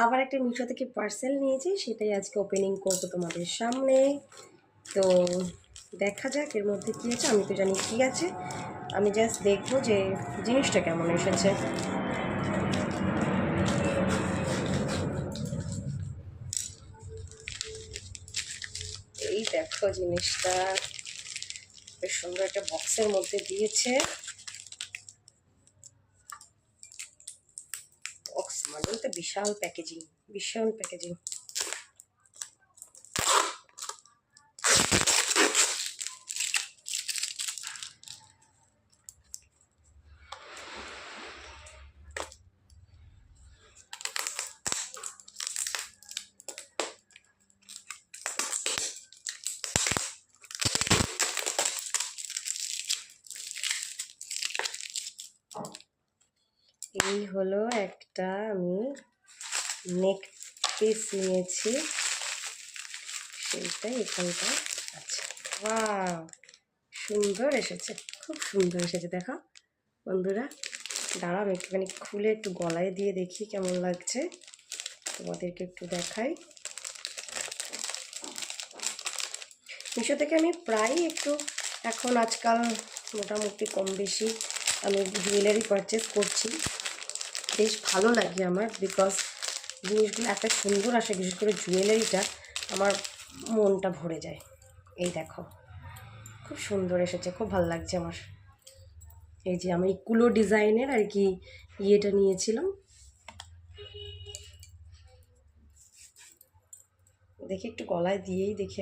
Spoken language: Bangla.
আবার একটা মিশো থেকে পার্সেল নিয়েছি, সেটাই আজকে ওপেনিং করবো তোমাদের সামনে। তো দেখা যাক এর মধ্যে কী আছে। আমি তো জানি কী আছে, আমি জাস্ট দেখবো যে জিনিসটা কেমন এসেছে। এই দেখো জিনিসটা বেশ সুন্দর একটা বক্সের মধ্যে দিয়েছে। বক্স মানে তো বিশাল প্যাকেজিং, বিশাল প্যাকেজিং। এই হলো একটা আমি নেক পিস নিয়েছি, সেইটাই এখানটা আচ্ছা। ওয়াও, সুন্দর এসেছে, খুব সুন্দর এসেছে। দেখো বন্ধুরা, দাঁড়াও আমি একটুখানি খুলে একটু গলায় দিয়ে দেখি কেমন লাগছে, তোমাদেরকে একটু দেখাই। মিশো থেকে আমি প্রায় একটু এখন আজকাল মোটামুটি কম বেশি আমি জুয়েলারি পারচেস করছি। বেশ ভালো লাগে আমার, বিকজ জিনিসগুলো এত সুন্দর আসে, বিশেষ করে জুয়েলারিটা আমার মনটা ভরে যায়। এই দেখো খুব সুন্দর এসেছে, খুব ভালো লাগছে আমার। এই যে আমি কুলো ডিজাইনের আর কি ইয়েটা নিয়েছিলাম, দেখি একটু গলায় দিয়েই দেখি।